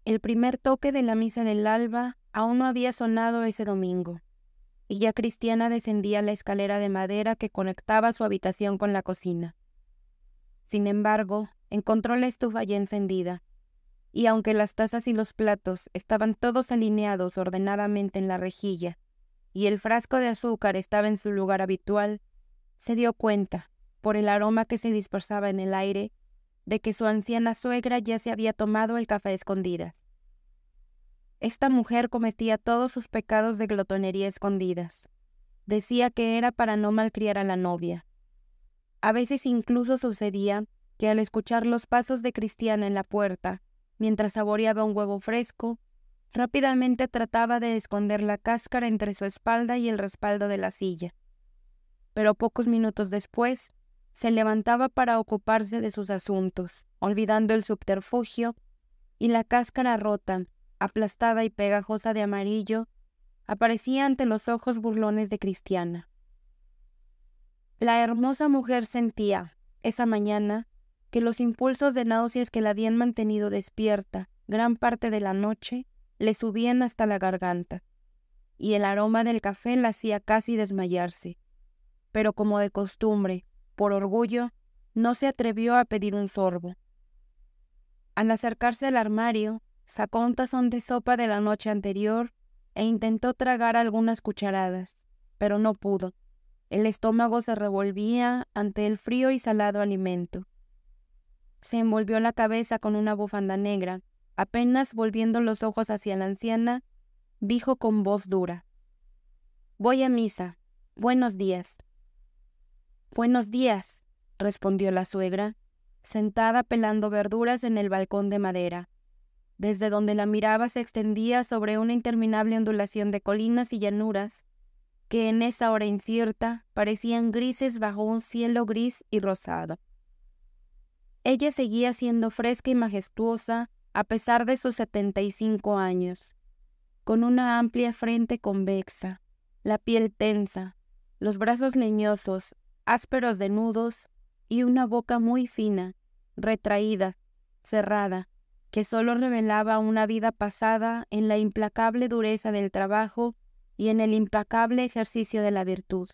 El primer toque de la misa del alba aún no había sonado ese domingo, y ya Cristiana descendía la escalera de madera que conectaba su habitación con la cocina. Sin embargo, encontró la estufa ya encendida, y aunque las tazas y los platos estaban todos alineados ordenadamente en la rejilla, y el frasco de azúcar estaba en su lugar habitual, se dio cuenta, por el aroma que se dispersaba en el aire, de que su anciana suegra ya se había tomado el café a escondidas. Esta mujer cometía todos sus pecados de glotonería escondidas. Decía que era para no malcriar a la novia. A veces incluso sucedía que al escuchar los pasos de Cristiana en la puerta, mientras saboreaba un huevo fresco, rápidamente trataba de esconder la cáscara entre su espalda y el respaldo de la silla. Pero pocos minutos después, se levantaba para ocuparse de sus asuntos, olvidando el subterfugio, y la cáscara rota, aplastada y pegajosa de amarillo, aparecía ante los ojos burlones de Cristiana. La hermosa mujer sentía, esa mañana, que los impulsos de náuseas que la habían mantenido despierta gran parte de la noche le subían hasta la garganta, y el aroma del café la hacía casi desmayarse. Pero como de costumbre, por orgullo, no se atrevió a pedir un sorbo. Al acercarse al armario, sacó un tazón de sopa de la noche anterior e intentó tragar algunas cucharadas, pero no pudo. El estómago se revolvía ante el frío y salado alimento. Se envolvió la cabeza con una bufanda negra. Apenas volviendo los ojos hacia la anciana, dijo con voz dura: «Voy a misa. Buenos días». «Buenos días», respondió la suegra, sentada pelando verduras en el balcón de madera. Desde donde la miraba se extendía sobre una interminable ondulación de colinas y llanuras que en esa hora incierta parecían grises bajo un cielo gris y rosado. Ella seguía siendo fresca y majestuosa a pesar de sus 75 años, con una amplia frente convexa, la piel tensa, los brazos leñosos, ásperos de nudos y una boca muy fina, retraída, cerrada, que solo revelaba una vida pasada en la implacable dureza del trabajo y en el implacable ejercicio de la virtud.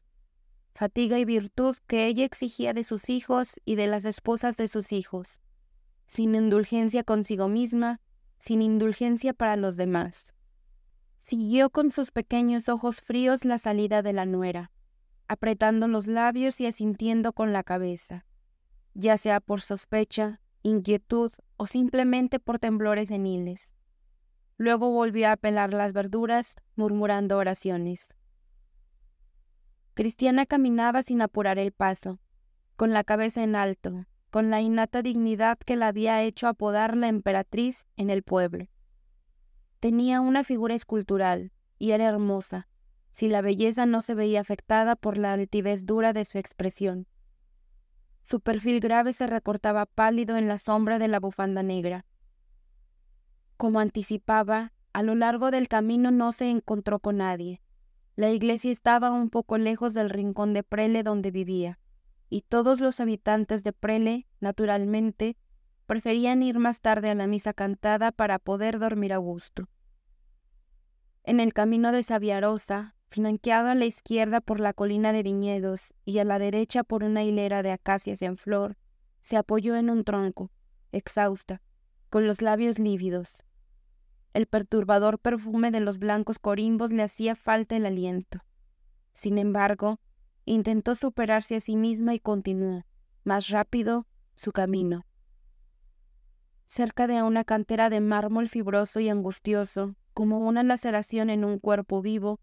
Fatiga y virtud que ella exigía de sus hijos y de las esposas de sus hijos, sin indulgencia consigo misma, sin indulgencia para los demás. Siguió con sus pequeños ojos fríos la salida de la nuera, apretando los labios y asintiendo con la cabeza, ya sea por sospecha, inquietud o simplemente por temblores seniles. Luego volvió a pelar las verduras, murmurando oraciones. Cristiana caminaba sin apurar el paso, con la cabeza en alto, con la innata dignidad que la había hecho apodar la emperatriz en el pueblo. Tenía una figura escultural y era hermosa, si la belleza no se veía afectada por la altivez dura de su expresión. Su perfil grave se recortaba pálido en la sombra de la bufanda negra. Como anticipaba, a lo largo del camino no se encontró con nadie. La iglesia estaba un poco lejos del rincón de Prele donde vivía, y todos los habitantes de Prele, naturalmente, preferían ir más tarde a la misa cantada para poder dormir a gusto. En el camino de Sabiarosa, flanqueado a la izquierda por la colina de viñedos y a la derecha por una hilera de acacias en flor, se apoyó en un tronco, exhausta, con los labios lívidos. El perturbador perfume de los blancos corimbos le hacía falta el aliento. Sin embargo, intentó superarse a sí misma y continuó, más rápido, su camino. Cerca de una cantera de mármol fibroso y angustioso, como una laceración en un cuerpo vivo,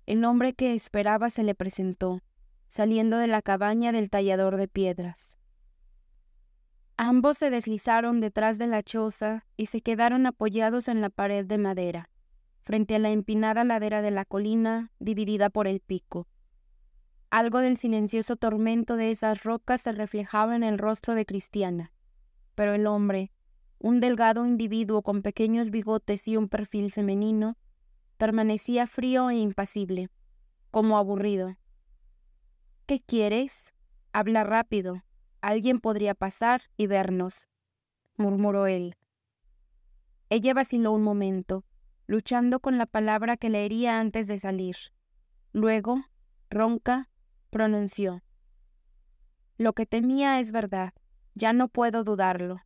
el hombre que esperaba se le presentó, saliendo de la cabaña del tallador de piedras. Ambos se deslizaron detrás de la choza y se quedaron apoyados en la pared de madera, frente a la empinada ladera de la colina dividida por el pico. Algo del silencioso tormento de esas rocas se reflejaba en el rostro de Cristiana, pero el hombre, un delgado individuo con pequeños bigotes y un perfil femenino, permanecía frío e impasible, como aburrido. «¿Qué quieres? Habla rápido. Alguien podría pasar y vernos», murmuró él. Ella vaciló un momento, luchando con la palabra que le hería antes de salir. Luego, ronca, pronunció: «Lo que temía es verdad, ya no puedo dudarlo».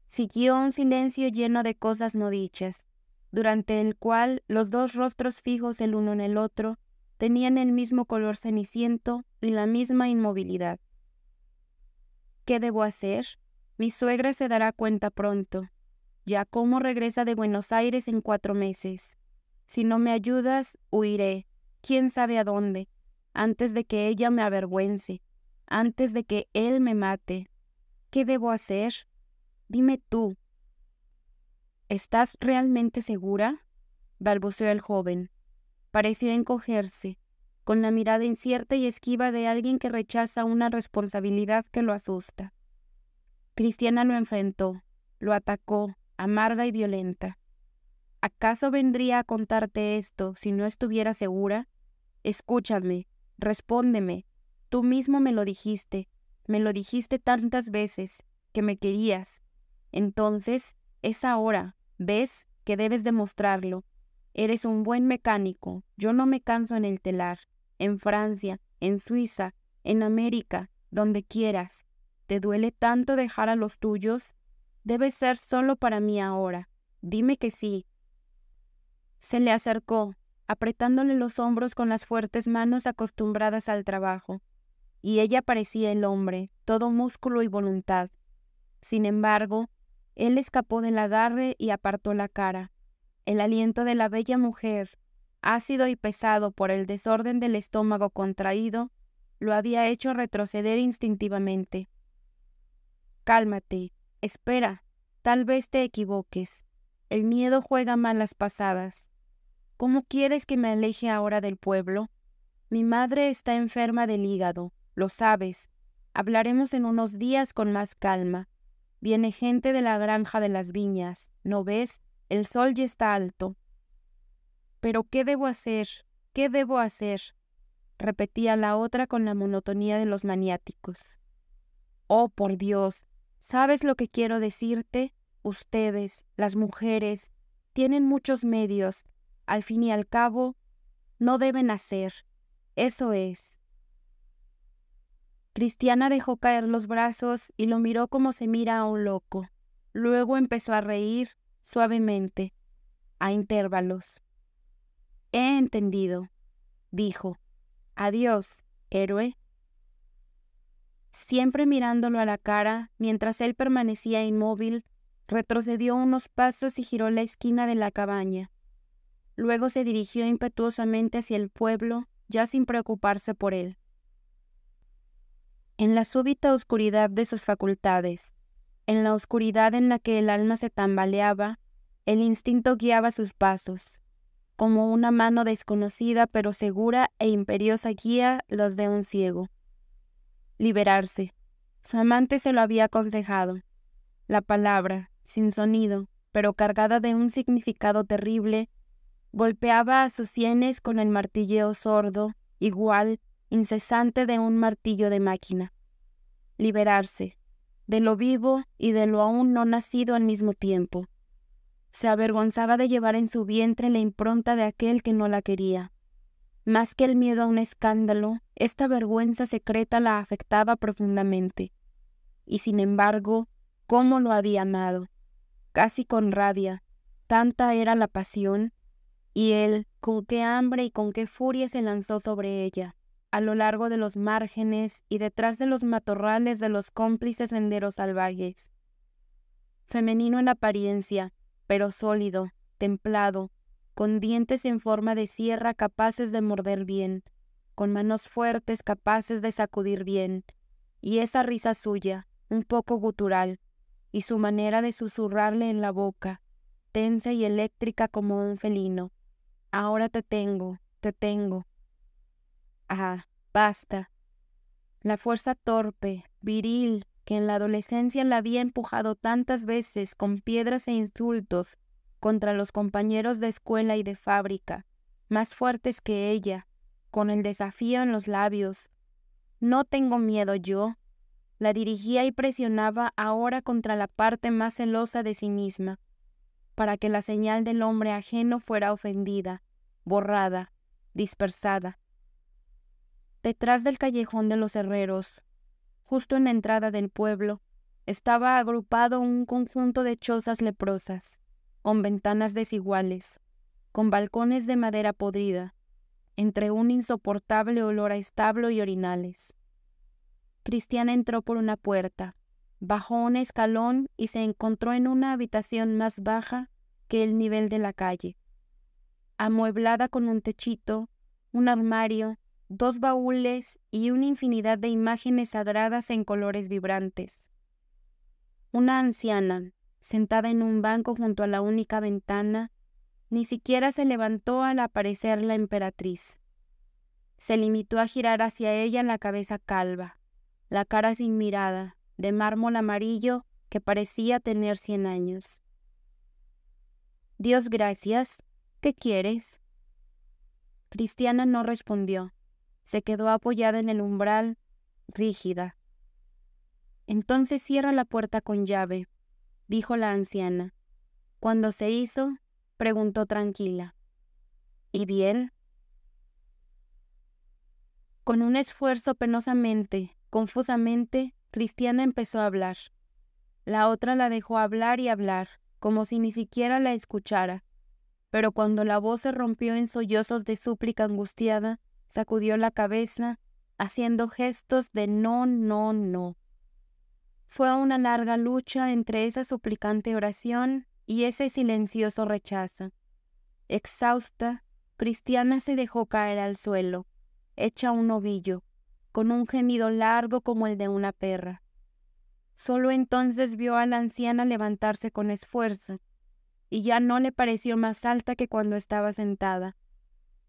Siguió un silencio lleno de cosas no dichas, durante el cual los dos rostros fijos el uno en el otro tenían el mismo color ceniciento y la misma inmovilidad. ¿Qué debo hacer? Mi suegra se dará cuenta pronto. Giacomo regresa de Buenos Aires en 4 meses. Si no me ayudas, huiré, quién sabe a dónde, antes de que ella me avergüence, antes de que él me mate. ¿Qué debo hacer? Dime tú. ¿Estás realmente segura?, balbuceó el joven. Pareció encogerse, con la mirada incierta y esquiva de alguien que rechaza una responsabilidad que lo asusta. Cristiana lo enfrentó, lo atacó, amarga y violenta. ¿Acaso vendría a contarte esto si no estuviera segura? Escúchame, respóndeme. Tú mismo me lo dijiste tantas veces, que me querías. Entonces, es ahora, ¿ves?, que debes demostrarlo. Eres un buen mecánico, yo no me canso en el telar, en Francia, en Suiza, en América, donde quieras. ¿Te duele tanto dejar a los tuyos? Debes ser solo para mí ahora. Dime que sí. Se le acercó, apretándole los hombros con las fuertes manos acostumbradas al trabajo, y ella parecía el hombre, todo músculo y voluntad. Sin embargo, él escapó del agarre y apartó la cara. El aliento de la bella mujer, ácido y pesado por el desorden del estómago contraído, lo había hecho retroceder instintivamente. Cálmate, espera, tal vez te equivoques. El miedo juega malas pasadas. ¿Cómo quieres que me aleje ahora del pueblo? Mi madre está enferma del hígado, lo sabes. Hablaremos en unos días con más calma. Viene gente de la granja de las viñas, ¿no ves? El sol ya está alto. ¿Pero qué debo hacer? ¿Qué debo hacer?, repetía la otra con la monotonía de los maniáticos. Oh, por Dios, ¿sabes lo que quiero decirte? Ustedes, las mujeres, tienen muchos medios. Al fin y al cabo, no deben hacer. Eso es. Cristiana dejó caer los brazos y lo miró como se mira a un loco. Luego empezó a reír suavemente, a intervalos. He entendido, dijo. Adiós, héroe. Siempre mirándolo a la cara, mientras él permanecía inmóvil, retrocedió unos pasos y giró la esquina de la cabaña. Luego se dirigió impetuosamente hacia el pueblo, ya sin preocuparse por él. En la súbita oscuridad de sus facultades, en la oscuridad en la que el alma se tambaleaba, el instinto guiaba sus pasos, como una mano desconocida pero segura e imperiosa guía los de un ciego. Liberarse. Su amante se lo había aconsejado. La palabra, sin sonido, pero cargada de un significado terrible, golpeaba a sus sienes con el martilleo sordo, igual, incesante de un martillo de máquina. Liberarse, de lo vivo y de lo aún no nacido al mismo tiempo. Se avergonzaba de llevar en su vientre la impronta de aquel que no la quería. Más que el miedo a un escándalo, esta vergüenza secreta la afectaba profundamente. Y sin embargo, ¿cómo lo había amado? Casi con rabia, tanta era la pasión, y él, con qué hambre y con qué furia se lanzó sobre ella, a lo largo de los márgenes y detrás de los matorrales de los cómplices senderos salvajes. Femenino en apariencia, pero sólido, templado, con dientes en forma de sierra capaces de morder bien, con manos fuertes capaces de sacudir bien, y esa risa suya, un poco gutural, y su manera de susurrarle en la boca, tensa y eléctrica como un felino. Ahora te tengo, te tengo. Ah, basta. La fuerza torpe, viril, que en la adolescencia la había empujado tantas veces con piedras e insultos contra los compañeros de escuela y de fábrica, más fuertes que ella, con el desafío en los labios. No tengo miedo yo. la dirigía y presionaba ahora contra la parte más celosa de sí misma, para que la señal del hombre ajeno fuera ofendida, borrada, dispersada. Detrás del callejón de los herreros, justo en la entrada del pueblo, estaba agrupado un conjunto de chozas leprosas, con ventanas desiguales, con balcones de madera podrida, entre un insoportable olor a establo y orinales. Cristiana entró por una puerta, bajó un escalón y se encontró en una habitación más baja que el nivel de la calle, amueblada con un techito, un armario, 2 baúles y una infinidad de imágenes sagradas en colores vibrantes. Una anciana, sentada en un banco junto a la única ventana, ni siquiera se levantó al aparecer la emperatriz. Se limitó a girar hacia ella la cabeza calva, la cara sin mirada, de mármol amarillo que parecía tener 100 años. «Dios gracias, ¿qué quieres?». Cristiana no respondió. Se quedó apoyada en el umbral, rígida. «Entonces cierra la puerta con llave», dijo la anciana. Cuando se hizo, preguntó tranquila: «¿Y bien?». Con un esfuerzo penosamente, confusamente, Cristiana empezó a hablar. La otra la dejó hablar y hablar, como si ni siquiera la escuchara. Pero cuando la voz se rompió en sollozos de súplica angustiada, sacudió la cabeza, haciendo gestos de no, no, no. Fue una larga lucha entre esa suplicante oración y ese silencioso rechazo. Exhausta, Cristiana se dejó caer al suelo, hecha un ovillo, con un gemido largo como el de una perra. Solo entonces vio a la anciana levantarse con esfuerzo, y ya no le pareció más alta que cuando estaba sentada,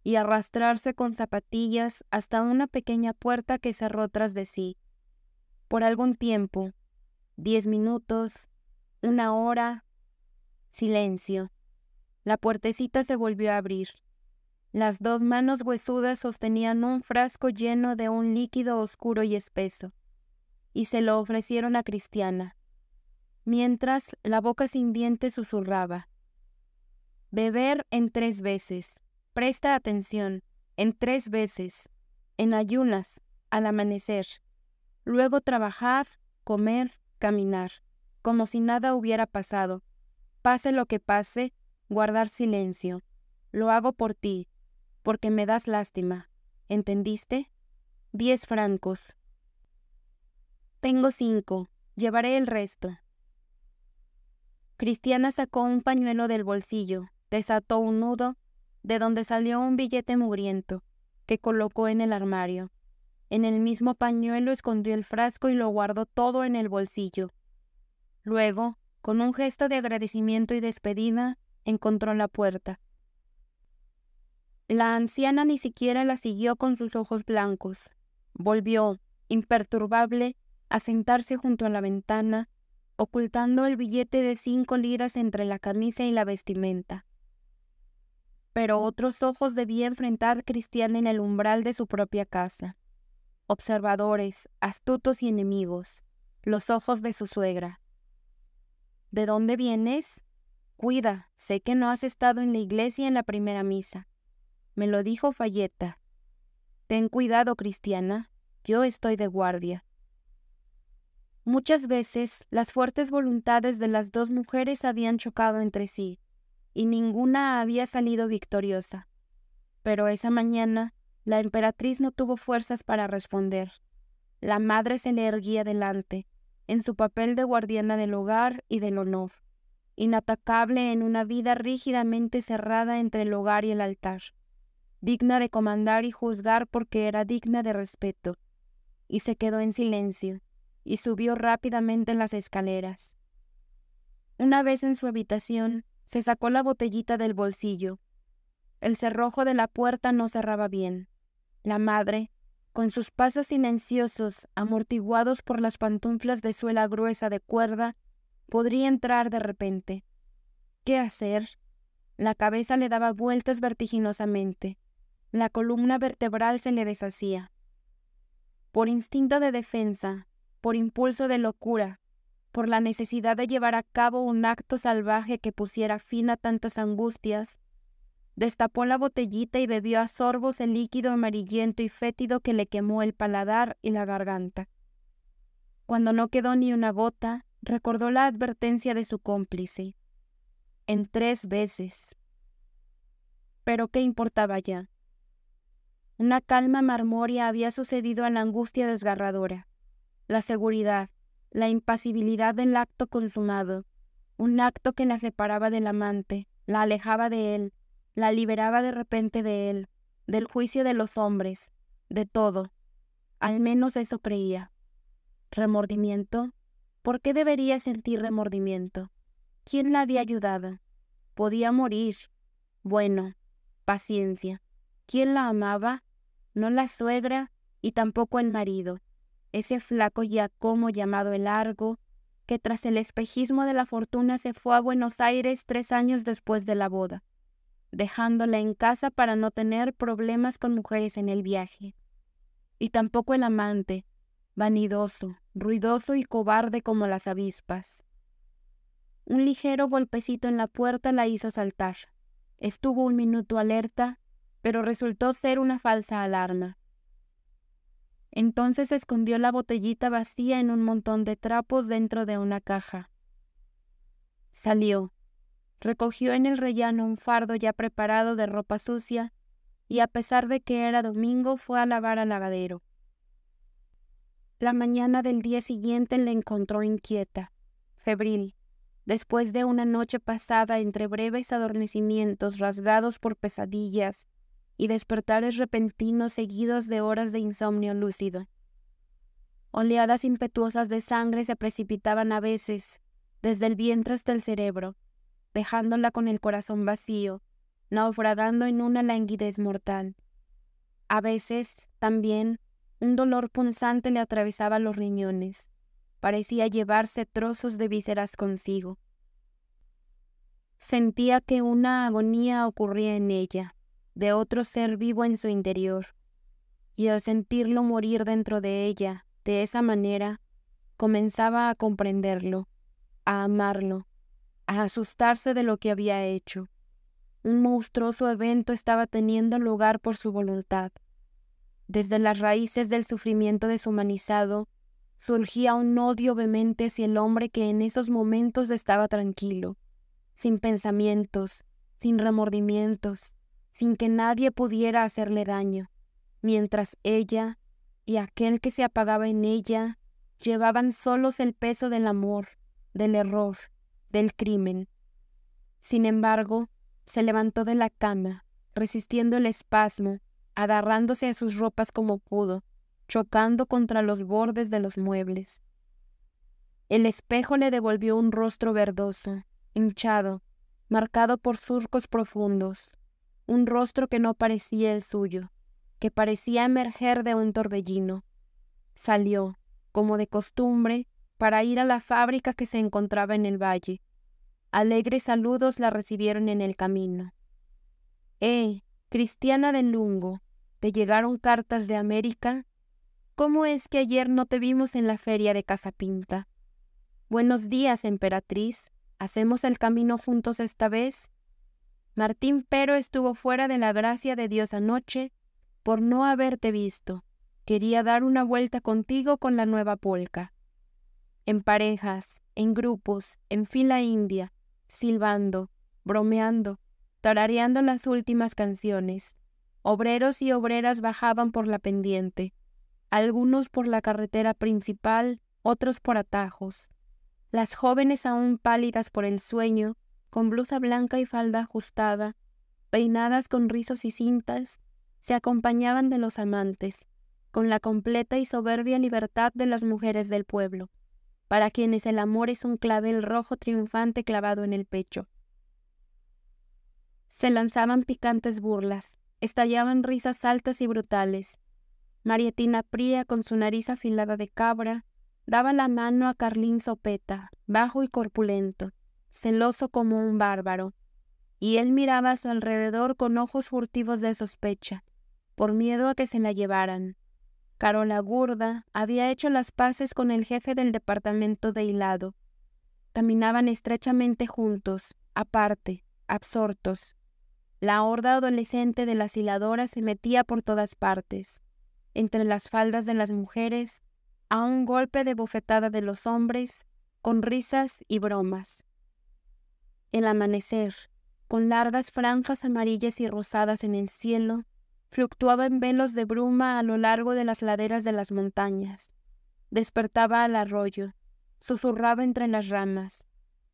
y arrastrarse con zapatillas hasta una pequeña puerta que cerró tras de sí. Por algún tiempo, 10 minutos, 1 hora, silencio. La puertecita se volvió a abrir. Las 2 manos huesudas sostenían un frasco lleno de un líquido oscuro y espeso, y se lo ofrecieron a Cristiana, mientras la boca sin dientes susurraba: «Beber en 3 veces, presta atención, en 3 veces, en ayunas, al amanecer, luego trabajar, comer, caminar, como si nada hubiera pasado, pase lo que pase, guardar silencio. Lo hago por ti, porque me das lástima. ¿Entendiste? 10 francos. Tengo 5. Llevaré el resto». Cristiana sacó un pañuelo del bolsillo, desató un nudo, de donde salió un billete mugriento, que colocó en el armario. En el mismo pañuelo escondió el frasco y lo guardó todo en el bolsillo. Luego, con un gesto de agradecimiento y despedida, encontró la puerta. La anciana ni siquiera la siguió con sus ojos blancos. Volvió, imperturbable, a sentarse junto a la ventana, ocultando el billete de 5 liras entre la camisa y la vestimenta. Pero otros ojos debía enfrentar Cristiana en el umbral de su propia casa. Observadores, astutos y enemigos, los ojos de su suegra. «¿De dónde vienes? Cuida, sé que no has estado en la iglesia en la primera misa. Me lo dijo Fayeta. Ten cuidado, Cristiana, yo estoy de guardia». Muchas veces las fuertes voluntades de las 2 mujeres habían chocado entre sí, y ninguna había salido victoriosa. Pero esa mañana la emperatriz no tuvo fuerzas para responder. La madre se le erguía delante, en su papel de guardiana del hogar y del honor, inatacable en una vida rígidamente cerrada entre el hogar y el altar, digna de comandar y juzgar porque era digna de respeto, y se quedó en silencio, y subió rápidamente las escaleras. Una vez en su habitación, se sacó la botellita del bolsillo. El cerrojo de la puerta no cerraba bien. La madre, con sus pasos silenciosos, amortiguados por las pantuflas de suela gruesa de cuerda, podría entrar de repente. ¿Qué hacer? La cabeza le daba vueltas vertiginosamente. La columna vertebral se le deshacía. Por instinto de defensa, por impulso de locura, por la necesidad de llevar a cabo un acto salvaje que pusiera fin a tantas angustias, destapó la botellita y bebió a sorbos el líquido amarillento y fétido que le quemó el paladar y la garganta. Cuando no quedó ni una gota, recordó la advertencia de su cómplice. En 3 veces. Pero ¿qué importaba ya? Una calma marmórea había sucedido a la angustia desgarradora. La seguridad, la impasibilidad del acto consumado, un acto que la separaba del amante, la alejaba de él, la liberaba de repente de él, del juicio de los hombres, de todo. Al menos eso creía. ¿Remordimiento? ¿Por qué debería sentir remordimiento? ¿Quién la había ayudado? Podía morir. Bueno, paciencia. ¿Quién la amaba? No la suegra y tampoco el marido, ese flaco Giacomo llamado el Largo, que tras el espejismo de la fortuna se fue a Buenos Aires 3 años después de la boda, dejándola en casa para no tener problemas con mujeres en el viaje. Y tampoco el amante, vanidoso, ruidoso y cobarde como las avispas. Un ligero golpecito en la puerta la hizo saltar. Estuvo un minuto alerta, pero resultó ser una falsa alarma. Entonces escondió la botellita vacía en un montón de trapos dentro de una caja. Salió, recogió en el rellano un fardo ya preparado de ropa sucia y a pesar de que era domingo fue a lavar al lavadero. La mañana del día siguiente la encontró inquieta, febril, después de una noche pasada entre breves adormecimientos rasgados por pesadillas y despertares repentinos seguidos de horas de insomnio lúcido. Oleadas impetuosas de sangre se precipitaban a veces desde el vientre hasta el cerebro, dejándola con el corazón vacío, naufragando en una languidez mortal. A veces, también, un dolor punzante le atravesaba los riñones. Parecía llevarse trozos de vísceras consigo. Sentía que una agonía ocurría en ella, de otro ser vivo en su interior, y al sentirlo morir dentro de ella, de esa manera, comenzaba a comprenderlo, a amarlo, a asustarse de lo que había hecho. Un monstruoso evento estaba teniendo lugar por su voluntad. Desde las raíces del sufrimiento deshumanizado, surgía un odio vehemente hacia el hombre que en esos momentos estaba tranquilo, sin pensamientos, sin remordimientos, sin que nadie pudiera hacerle daño, mientras ella y aquel que se apagaba en ella llevaban solos el peso del amor, del error, del crimen. Sin embargo, se levantó de la cama, resistiendo el espasmo, agarrándose a sus ropas como pudo, chocando contra los bordes de los muebles. El espejo le devolvió un rostro verdoso, hinchado, marcado por surcos profundos, un rostro que no parecía el suyo, que parecía emerger de un torbellino. Salió, como de costumbre, para ir a la fábrica que se encontraba en el valle. Alegres saludos la recibieron en el camino. Cristiana del Lungo, ¿te llegaron cartas de América? ¿Cómo es que ayer no te vimos en la feria de Casapinta? Buenos días, emperatriz. ¿Hacemos el camino juntos esta vez? Martín Pero estuvo fuera de la gracia de Dios anoche por no haberte visto. Quería dar una vuelta contigo con la nueva polca. En parejas, en grupos, en fila india, silbando, bromeando, tarareando las últimas canciones. Obreros y obreras bajaban por la pendiente, algunos por la carretera principal, otros por atajos. Las jóvenes aún pálidas por el sueño, con blusa blanca y falda ajustada, peinadas con rizos y cintas, se acompañaban de los amantes, con la completa y soberbia libertad de las mujeres del pueblo, para quienes el amor es un clavel rojo triunfante clavado en el pecho. Se lanzaban picantes burlas, estallaban risas altas y brutales. Marietina Pría, con su nariz afilada de cabra, daba la mano a Carlín Zopeta, bajo y corpulento, celoso como un bárbaro, y él miraba a su alrededor con ojos furtivos de sospecha, por miedo a que se la llevaran. Carola Gurda había hecho las paces con el jefe del departamento de hilado. Caminaban estrechamente juntos, aparte, absortos. La horda adolescente de las hiladoras se metía por todas partes, entre las faldas de las mujeres, a un golpe de bofetada de los hombres, con risas y bromas. El amanecer, con largas franjas amarillas y rosadas en el cielo, fluctuaba en velos de bruma a lo largo de las laderas de las montañas. Despertaba al arroyo, susurraba entre las ramas,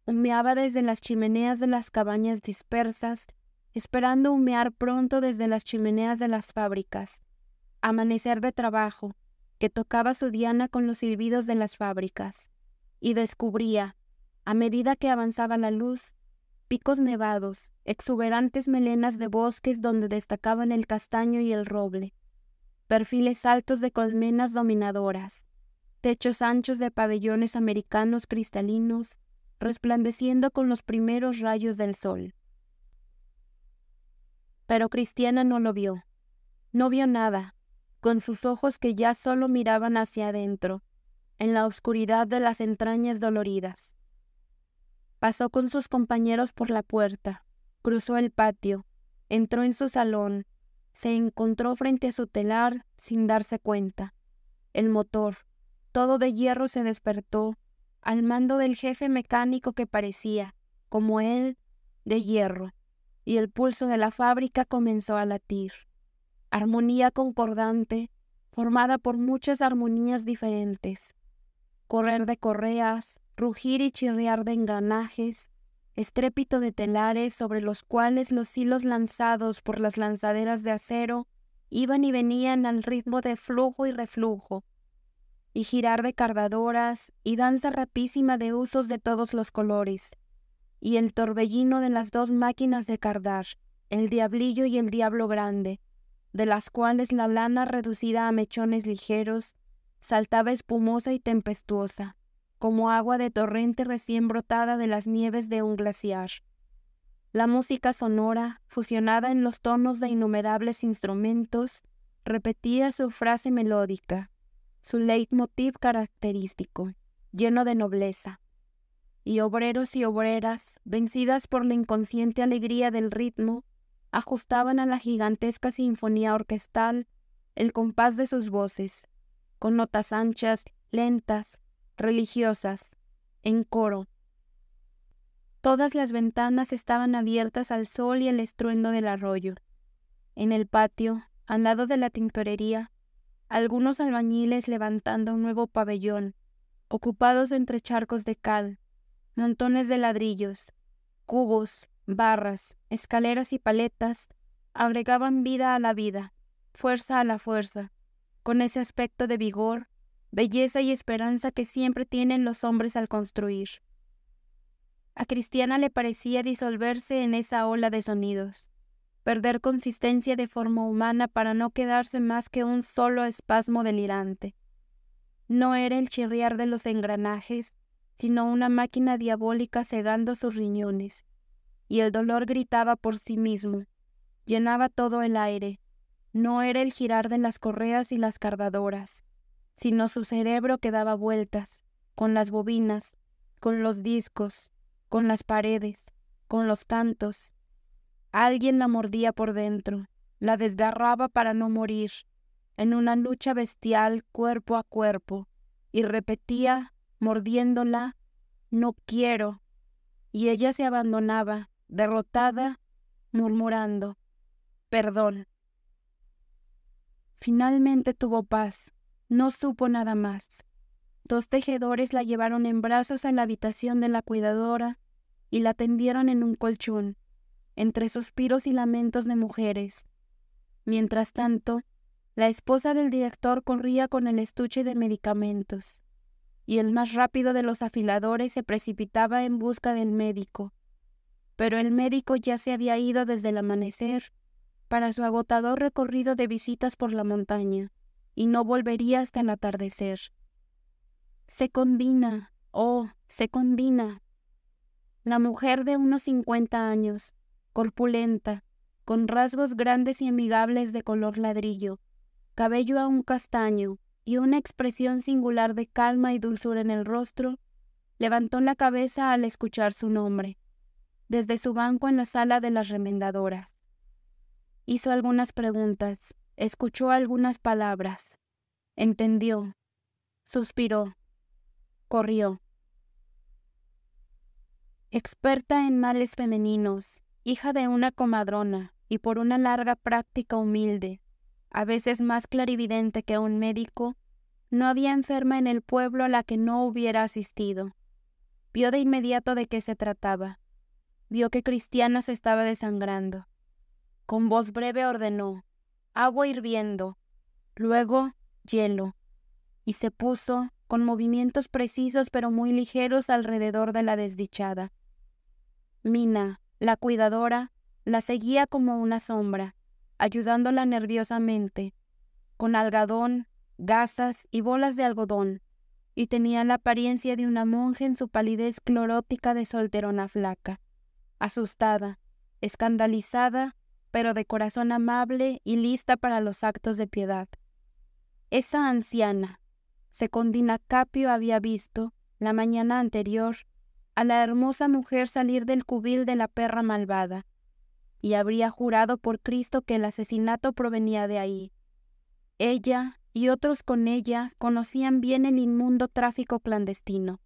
humeaba desde las chimeneas de las cabañas dispersas, esperando humear pronto desde las chimeneas de las fábricas. Amanecer de trabajo, que tocaba su diana con los silbidos de las fábricas, y descubría, a medida que avanzaba la luz, picos nevados, exuberantes melenas de bosques donde destacaban el castaño y el roble, perfiles altos de colmenas dominadoras, techos anchos de pabellones americanos cristalinos, resplandeciendo con los primeros rayos del sol. Pero Cristiana no lo vio. No vio nada, con sus ojos que ya solo miraban hacia adentro, en la oscuridad de las entrañas doloridas. Pasó con sus compañeros por la puerta, cruzó el patio, entró en su salón, se encontró frente a su telar sin darse cuenta. El motor, todo de hierro, se despertó, al mando del jefe mecánico que parecía, como él, de hierro, y el pulso de la fábrica comenzó a latir. Armonía concordante, formada por muchas armonías diferentes. Correr de correas, rugir y chirriar de engranajes, estrépito de telares sobre los cuales los hilos lanzados por las lanzaderas de acero iban y venían al ritmo de flujo y reflujo, y girar de cardadoras y danza rapísima de usos de todos los colores, y el torbellino de las dos máquinas de cardar, el diablillo y el diablo grande, de las cuales la lana reducida a mechones ligeros saltaba espumosa y tempestuosa, como agua de torrente recién brotada de las nieves de un glaciar. La música sonora, fusionada en los tonos de innumerables instrumentos, repetía su frase melódica, su leitmotiv característico, lleno de nobleza. Y obreros y obreras, vencidas por la inconsciente alegría del ritmo, ajustaban a la gigantesca sinfonía orquestal el compás de sus voces, con notas anchas, lentas, religiosas, en coro. Todas las ventanas estaban abiertas al sol y el estruendo del arroyo. En el patio, al lado de la tintorería, algunos albañiles levantando un nuevo pabellón, ocupados entre charcos de cal, montones de ladrillos, cubos, barras, escaleras y paletas, agregaban vida a la vida, fuerza a la fuerza, con ese aspecto de vigor, belleza y esperanza que siempre tienen los hombres al construir. A Cristiana le parecía disolverse en esa ola de sonidos, perder consistencia de forma humana para no quedarse más que un solo espasmo delirante. No era el chirriar de los engranajes, sino una máquina diabólica cegando sus riñones, y el dolor gritaba por sí mismo, llenaba todo el aire. No era el girar de las correas y las cardadoras, sino su cerebro que daba vueltas, con las bobinas, con los discos, con las paredes, con los cantos. Alguien la mordía por dentro, la desgarraba para no morir, en una lucha bestial cuerpo a cuerpo, y repetía, mordiéndola, «No quiero», y ella se abandonaba, derrotada, murmurando, «Perdón». Finalmente tuvo paz, no supo nada más. 2 tejedores la llevaron en brazos a la habitación de la cuidadora y la tendieron en un colchón, entre suspiros y lamentos de mujeres. Mientras tanto, la esposa del director corría con el estuche de medicamentos, y el más rápido de los afiladores se precipitaba en busca del médico. Pero el médico ya se había ido desde el amanecer para su agotador recorrido de visitas por la montaña, y no volvería hasta el atardecer. Secondina, oh, Secondina. La mujer de unos 50 años, corpulenta, con rasgos grandes y amigables de color ladrillo, cabello aún castaño y una expresión singular de calma y dulzura en el rostro, levantó la cabeza al escuchar su nombre, desde su banco en la sala de las remendadoras. Hizo algunas preguntas, escuchó algunas palabras, entendió, suspiró, corrió. Experta en males femeninos, hija de una comadrona y por una larga práctica humilde, a veces más clarividente que un médico, no había enferma en el pueblo a la que no hubiera asistido. Vio de inmediato de qué se trataba. Vio que Cristiana se estaba desangrando. Con voz breve ordenó: agua hirviendo, luego hielo, y se puso, con movimientos precisos pero muy ligeros, alrededor de la desdichada. Mina, la cuidadora, la seguía como una sombra, ayudándola nerviosamente, con algodón, gasas y bolas de algodón, y tenía la apariencia de una monja en su palidez clorótica de solterona flaca, asustada, escandalizada, pero de corazón amable y lista para los actos de piedad. Esa anciana, Secundina Capio, había visto, la mañana anterior, a la hermosa mujer salir del cubil de la perra malvada, y habría jurado por Cristo que el asesinato provenía de ahí. Ella y otros con ella conocían bien el inmundo tráfico clandestino,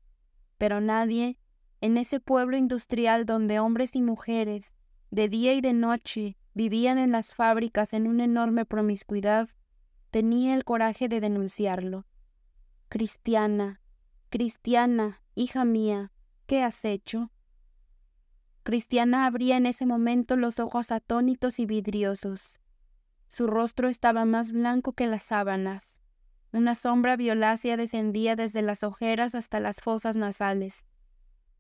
pero nadie, en ese pueblo industrial donde hombres y mujeres, de día y de noche, vivían en las fábricas en una enorme promiscuidad, tenía el coraje de denunciarlo. Cristiana, Cristiana, hija mía, ¿qué has hecho? Cristiana abría en ese momento los ojos atónitos y vidriosos. Su rostro estaba más blanco que las sábanas. Una sombra violácea descendía desde las ojeras hasta las fosas nasales.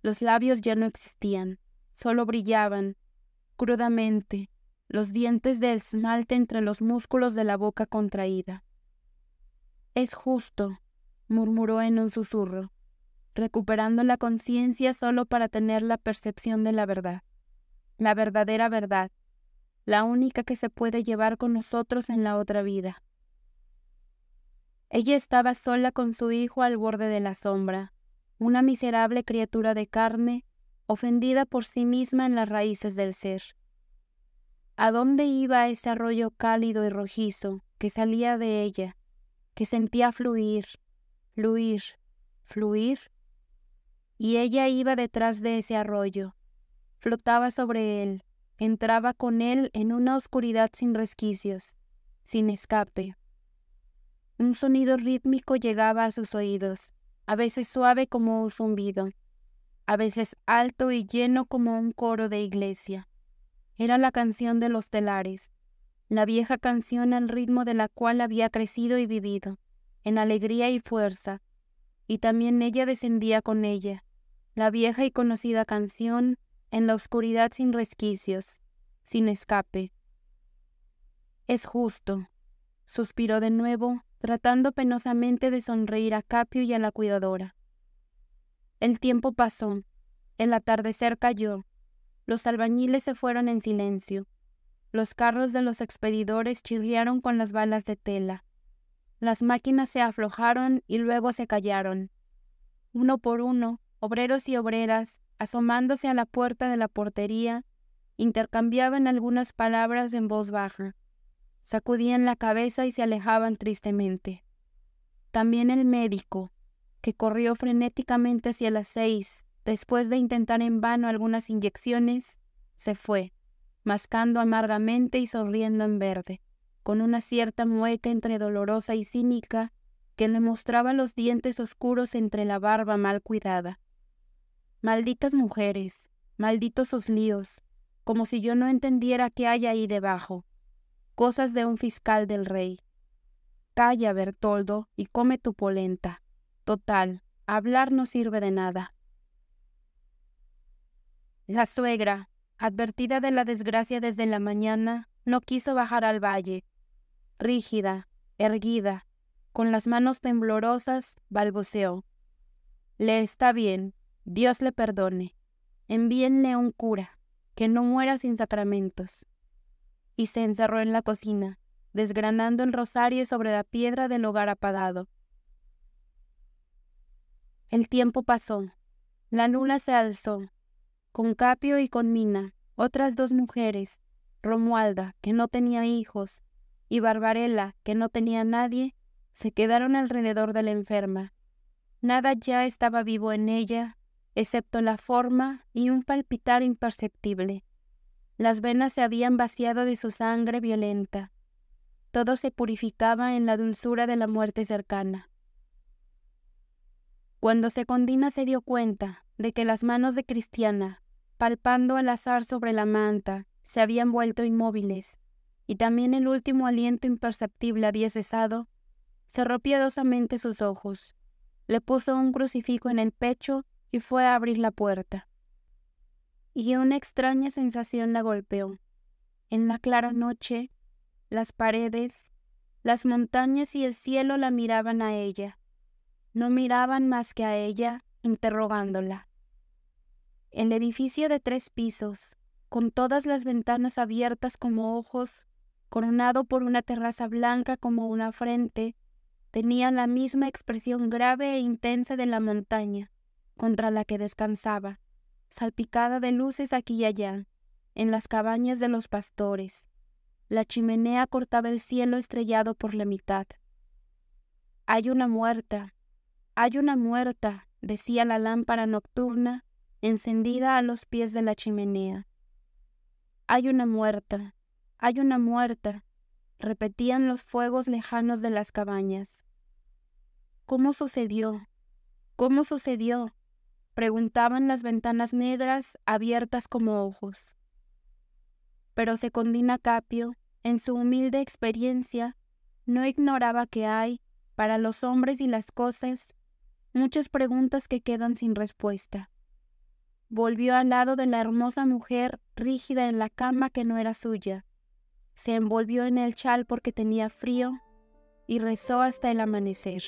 Los labios ya no existían, solo brillaban, crudamente, los dientes de esmalte entre los músculos de la boca contraída. «Es justo», murmuró en un susurro, recuperando la conciencia solo para tener la percepción de la verdad, la verdadera verdad, la única que se puede llevar con nosotros en la otra vida. Ella estaba sola con su hijo al borde de la sombra, una miserable criatura de carne, ofendida por sí misma en las raíces del ser. ¿A dónde iba ese arroyo cálido y rojizo que salía de ella, que sentía fluir, fluir, fluir? Y ella iba detrás de ese arroyo, flotaba sobre él, entraba con él en una oscuridad sin resquicios, sin escape. Un sonido rítmico llegaba a sus oídos, a veces suave como un zumbido, a veces alto y lleno como un coro de iglesia. Era la canción de los telares, la vieja canción al ritmo de la cual había crecido y vivido, en alegría y fuerza, y también ella descendía con ella, la vieja y conocida canción, en la oscuridad sin resquicios, sin escape. «Es justo», suspiró de nuevo, tratando penosamente de sonreír a Capio y a la cuidadora. El tiempo pasó, el atardecer cayó, los albañiles se fueron en silencio, los carros de los expedidores chirriaron con las balas de tela, las máquinas se aflojaron y luego se callaron. Uno por uno, obreros y obreras, asomándose a la puerta de la portería, intercambiaban algunas palabras en voz baja, sacudían la cabeza y se alejaban tristemente. También el médico, que corrió frenéticamente hacia las 6, después de intentar en vano algunas inyecciones, se fue, mascando amargamente y sonriendo en verde, con una cierta mueca entre dolorosa y cínica que le mostraba los dientes oscuros entre la barba mal cuidada. Malditas mujeres, malditos sus líos, como si yo no entendiera qué hay ahí debajo. Cosas de un fiscal del rey. Calla, Bertoldo, y come tu polenta. Total, hablar no sirve de nada. La suegra, advertida de la desgracia desde la mañana, no quiso bajar al valle. Rígida, erguida, con las manos temblorosas, balbuceó: «Le está bien, Dios le perdone. Envíenle un cura, que no muera sin sacramentos». Y se encerró en la cocina, desgranando el rosario sobre la piedra del hogar apagado. El tiempo pasó. La luna se alzó. Con Capio y con Mina, otras dos mujeres, Romualda, que no tenía hijos, y Barbarella, que no tenía nadie, se quedaron alrededor de la enferma. Nada ya estaba vivo en ella, excepto la forma y un palpitar imperceptible. Las venas se habían vaciado de su sangre violenta. Todo se purificaba en la dulzura de la muerte cercana. Cuando Secondina se dio cuenta de que las manos de Cristiana, palpando al azar sobre la manta, se habían vuelto inmóviles, y también el último aliento imperceptible había cesado, cerró piadosamente sus ojos, le puso un crucifijo en el pecho y fue a abrir la puerta. Y una extraña sensación la golpeó. En la clara noche, las paredes, las montañas y el cielo la miraban a ella. No miraban más que a ella, interrogándola. El edificio de 3 pisos, con todas las ventanas abiertas como ojos, coronado por una terraza blanca como una frente, tenía la misma expresión grave e intensa de la montaña, contra la que descansaba, salpicada de luces aquí y allá, en las cabañas de los pastores. La chimenea cortaba el cielo estrellado por la mitad. «Hay una muerta, decía la lámpara nocturna, encendida a los pies de la chimenea. «Hay una muerta, repetían los fuegos lejanos de las cabañas. ¿Cómo sucedió? ¿Cómo sucedió?», preguntaban las ventanas negras abiertas como ojos. Pero Secondina Capio, en su humilde experiencia, no ignoraba que hay, para los hombres y las cosas, muchas preguntas que quedan sin respuesta. Volvió al lado de la hermosa mujer rígida en la cama que no era suya, se envolvió en el chal porque tenía frío y rezó hasta el amanecer.